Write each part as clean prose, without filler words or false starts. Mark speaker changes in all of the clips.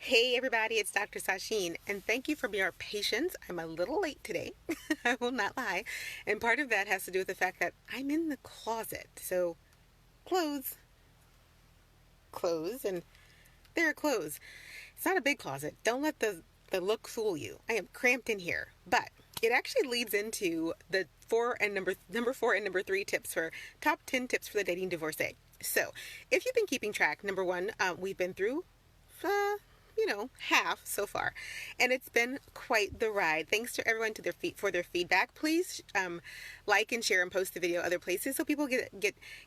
Speaker 1: Hey everybody, it's Dr. Sasheen, and thank you for your patience. I'm a little late today, I will not lie, and part of that has to do with the fact that I'm in the closet. So, clothes, clothes, and there are clothes. It's not a big closet. Don't let the look fool you. I am cramped in here, but it actually leads into the number four and number three tips for top 10 tips for the dating divorcee. So, if you've been keeping track, number one, we've been through half so far, and it's been quite the ride. Thanks to everyone for their feedback. Please like and share and post the video other places so people get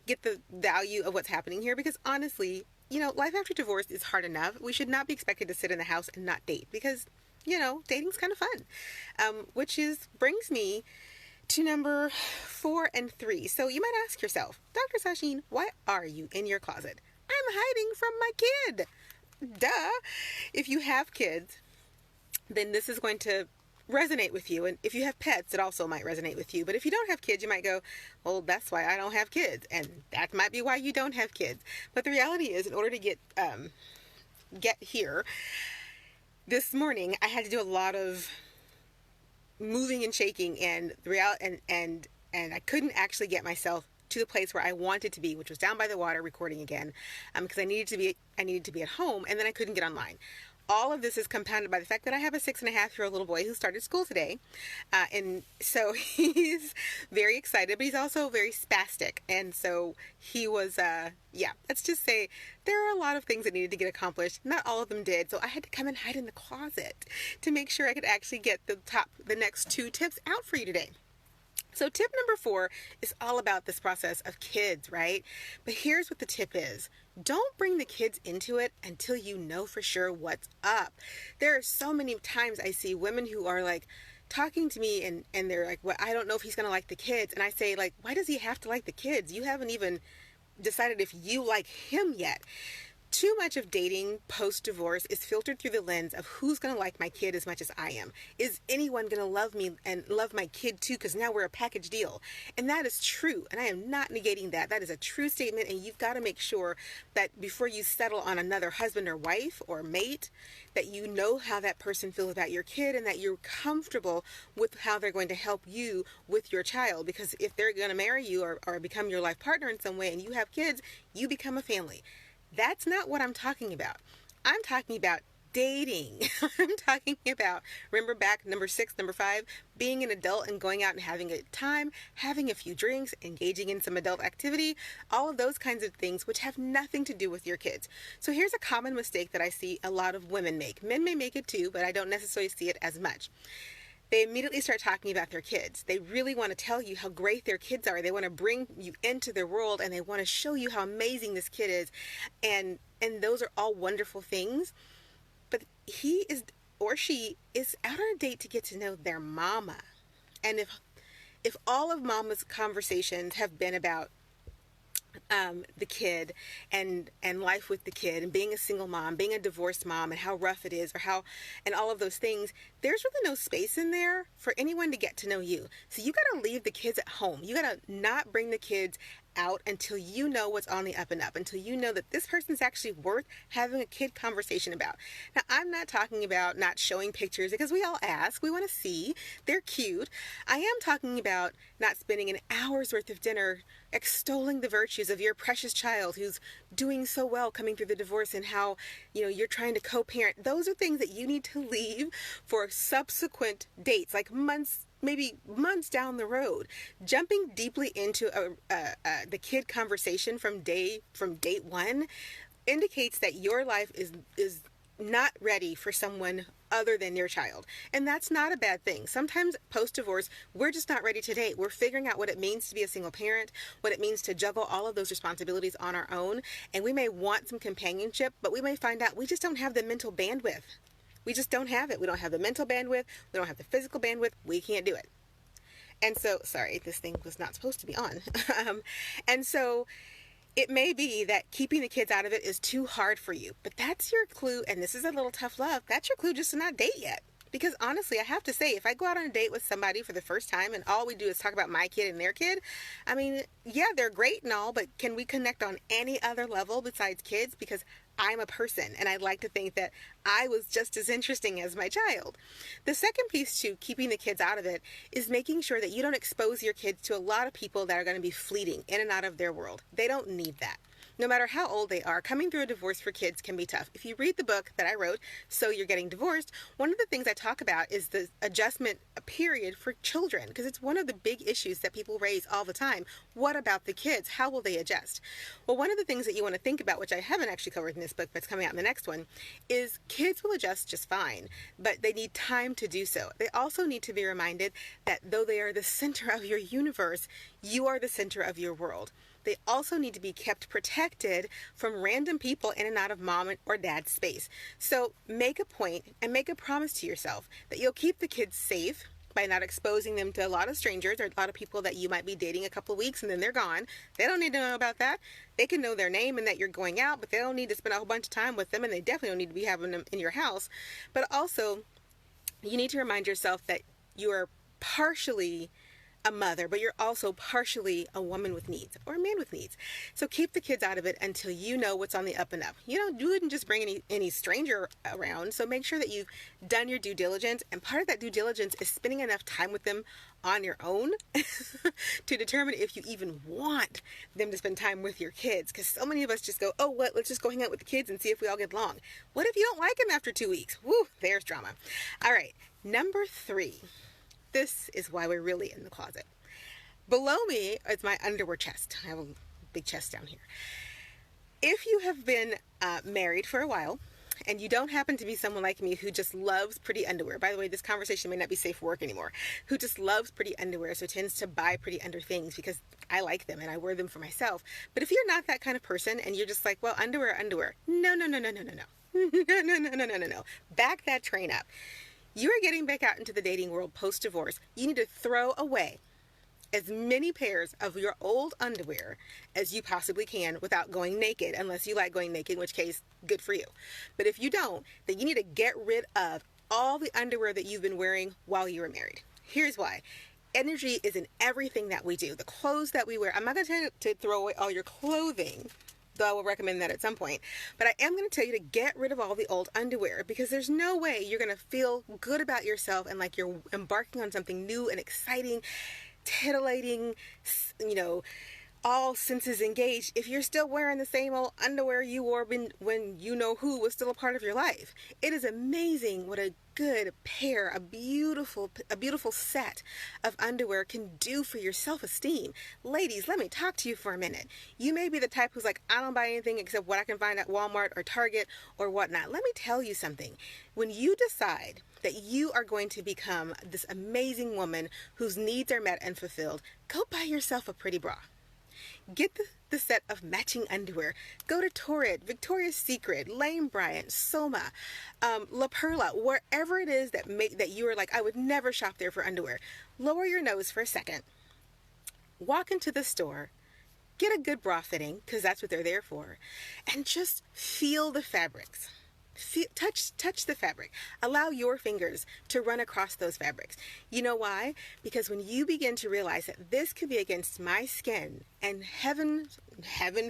Speaker 1: the value of what's happening here. Because honestly, life after divorce is hard enough. We should not be expected to sit in the house and not date because dating's kind of fun. Brings me to number 4 and 3. So you might ask yourself, Dr. Sasheen, why are you in your closet? I'm hiding from my kid. Duh. If you have kids, then this is going to resonate with you. And if you have pets, it also might resonate with you. But if you don't have kids, you might go, well, that's why I don't have kids. And that might be why you don't have kids. But the reality is, in order to get here, this morning I had to do a lot of moving and shaking, and and I couldn't actually get myself to the place where I wanted to be, which was down by the water recording again, because I needed to be at home, and then I couldn't get online. All of this is compounded by the fact that I have a 6.5-year-old little boy who started school today, and so he's very excited, but he's also very spastic, and so he was, let's just say there are a lot of things that needed to get accomplished. Not all of them did, so I had to come and hide in the closet to make sure I could actually get the next 2 tips out for you today. So tip number 4 is all about this process of kids, right? But here's what the tip is. Don't bring the kids into it until you know for sure what's up. There are so many times I see women who are like talking to me and they're like, well, I don't know if he's going to like the kids. And I say, like, why does he have to like the kids? You haven't even decided if you like him yet. Too much of dating post-divorce is filtered through the lens of who's going to like my kid as much as I am. Is anyone going to love me and love my kid too? Because now we're a package deal. And that is true. And I am not negating that. That is a true statement. And you've got to make sure that before you settle on another husband or wife or mate, that you know how that person feels about your kid and that you're comfortable with how they're going to help you with your child. Because if they're going to marry you or become your life partner in some way and you have kids, you become a family. That's not what I'm talking about. I'm talking about dating. I'm talking about, remember back number 6, number 5, being an adult and going out and having a time, having a few drinks, engaging in some adult activity, all of those kinds of things which have nothing to do with your kids. So here's a common mistake that I see a lot of women make. Men may make it too, but I don't necessarily see it as much. They immediately start talking about their kids. They really want to tell you how great their kids are. They want to bring you into their world and they want to show you how amazing this kid is. And those are all wonderful things. But he is or she is out on a date to get to know their mama. And if all of mama's conversations have been about the kid and life with the kid and being a single mom, being a divorced mom and how rough it is and all of those things, there's really no space in there for anyone to get to know you. So you got to leave the kids at home. You got to not bring the kids out until you know what's on the up and up, until you know that this person's actually worth having a kid conversation about. Now, I'm not talking about not showing pictures because we all ask, we want to see, they're cute. I am talking about not spending an hour's worth of dinner extolling the virtues of your precious child who's doing so well coming through the divorce and how, you're trying to co-parent. Those are things that you need to leave for subsequent dates, like maybe months down the road. Jumping deeply into the kid conversation from date 1 indicates that your life is not ready for someone other than your child. And that's not a bad thing. Sometimes post-divorce, we're just not ready to date. We're figuring out what it means to be a single parent, what it means to juggle all of those responsibilities on our own. And we may want some companionship, but we may find out we just don't have the mental bandwidth. We just don't have it. We don't have the mental bandwidth. We don't have the physical bandwidth. We can't do it. And so, sorry, this thing was not supposed to be on. And so it may be that keeping the kids out of it is too hard for you. But that's your clue, and this is a little tough love. That's your clue just to not date yet. Because honestly, I have to say, if I go out on a date with somebody for the first time and all we do is talk about my kid and their kid, I mean, yeah, they're great and all, but can we connect on any other level besides kids? Because I'm a person, and I'd like to think that I was just as interesting as my child. The second piece to keeping the kids out of it is making sure that you don't expose your kids to a lot of people that are going to be fleeting in and out of their world. They don't need that. No matter how old they are, coming through a divorce for kids can be tough. If you read the book that I wrote, So You're Getting Divorced, one of the things I talk about is the adjustment period for children, because it's one of the big issues that people raise all the time. What about the kids? How will they adjust? Well, one of the things that you want to think about, which I haven't actually covered in this book, but it's coming out in the next one, is kids will adjust just fine, but they need time to do so. They also need to be reminded that though they are the center of your universe, you are the center of your world. They also need to be kept protected from random people in and out of mom or dad's space. So make a point and make a promise to yourself that you'll keep the kids safe by not exposing them to a lot of strangers or a lot of people that you might be dating a couple of weeks and then they're gone. They don't need to know about that. They can know their name and that you're going out, but they don't need to spend a whole bunch of time with them, and they definitely don't need to be having them in your house. But also, you need to remind yourself that you are partially a mother, but you're also partially a woman with needs or a man with needs. So keep the kids out of it until you know what's on the up and up. You wouldn't just bring any stranger around. So make sure that you've done your due diligence. And part of that due diligence is spending enough time with them on your own to determine if you even want them to spend time with your kids. Because so many of us just go, oh, what? Let's just go hang out with the kids and see if we all get along. What if you don't like them after 2 weeks? Woo, there's drama. All right, number 3. This is why we're really in the closet. Below me is my underwear chest. I have a big chest down here. If you have been married for a while and you don't happen to be someone like me who just loves pretty underwear, by the way, this conversation may not be safe for work anymore, who just loves pretty underwear, so tends to buy pretty under things because I like them and I wear them for myself. But if you're not that kind of person and you're just like, well, underwear. No. No. Back that train up. You are getting back out into the dating world post-divorce. You need to throw away as many pairs of your old underwear as you possibly can without going naked, unless you like going naked, in which case, good for you. But if you don't, then you need to get rid of all the underwear that you've been wearing while you were married. Here's why. Energy is in everything that we do. The clothes that we wear. I'm not going to tell you to throw away all your clothing, though I will recommend that at some point. But I am going to tell you to get rid of all the old underwear, because there's no way you're going to feel good about yourself and like you're embarking on something new and exciting, titillating, all senses engaged if you're still wearing the same old underwear you wore when you know who was still a part of your life. It is amazing what a good pair, a beautiful set of underwear can do for your self-esteem. Ladies, let me talk to you for a minute. You may be the type who's like, I don't buy anything except what I can find at Walmart or Target or whatnot. Let me tell you something. When you decide that you are going to become this amazing woman whose needs are met and fulfilled, go buy yourself a pretty bra. Get the set of matching underwear. Go to Torrid, Victoria's Secret, Lane Bryant, Soma, La Perla, wherever it is that you are like, I would never shop there for underwear. Lower your nose for a second. Walk into the store. Get a good bra fitting, because that's what they're there for. And just feel the fabrics. Touch the fabric. Allow your fingers to run across those fabrics. You know why? Because when you begin to realize that this could be against my skin, and heaven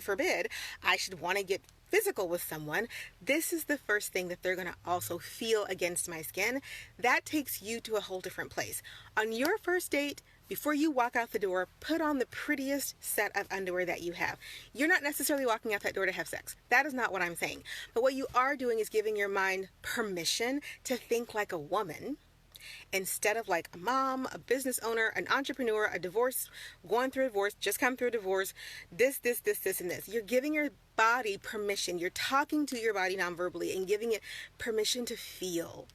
Speaker 1: forbid I should want to get physical with someone, this is the first thing that they're going to also feel against my skin. That takes you to a whole different place. On your first date, before you walk out the door, put on the prettiest set of underwear that you have. You're not necessarily walking out that door to have sex. That is not what I'm saying. But what you are doing is giving your mind permission to think like a woman instead of like a mom, a business owner, an entrepreneur, going through a divorce, just come through a divorce, this, and this. You're giving your body permission. You're talking to your body non-verbally and giving it permission to feel,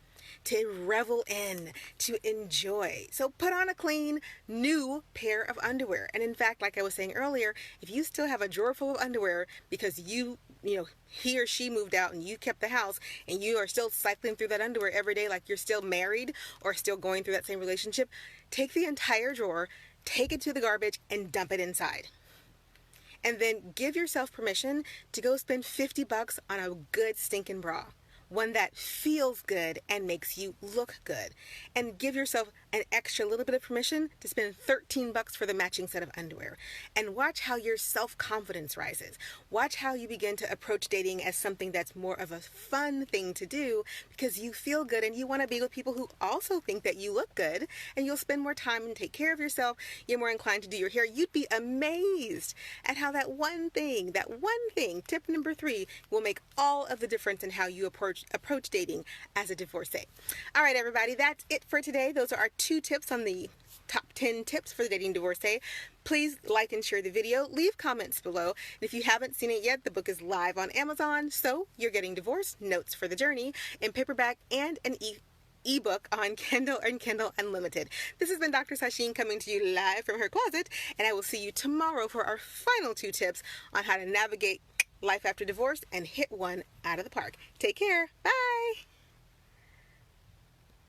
Speaker 1: to revel in, to enjoy. So put on a clean, new pair of underwear. And in fact, like I was saying earlier, if you still have a drawer full of underwear because he or she moved out and you kept the house and you are still cycling through that underwear every day like you're still married or still going through that same relationship, take the entire drawer, take it to the garbage, and dump it inside. And then give yourself permission to go spend $50 on a good stinking bra. one that feels good and makes you look good. And give yourself an extra little bit of permission to spend $13 for the matching set of underwear. And watch how your self-confidence rises. Watch how you begin to approach dating as something that's more of a fun thing to do because you feel good and you want to be with people who also think that you look good, and you'll spend more time and take care of yourself. You're more inclined to do your hair. You'd be amazed at how that one thing, tip number 3, will make all of the difference in how you approach dating as a divorcee. All right, everybody, that's it for today. Those are our 2 tips on the top 10 tips for the dating divorcee. Please like and share the video. Leave comments below. And if you haven't seen it yet, the book is live on Amazon. So You're Getting Divorced, Notes for the Journey, in paperback and an ebook on Kindle and Kindle Unlimited. This has been Dr. Sasheen coming to you live from her closet, and I will see you tomorrow for our final 2 tips on how to navigate life after divorce and hit one out of the park. Take care. Bye.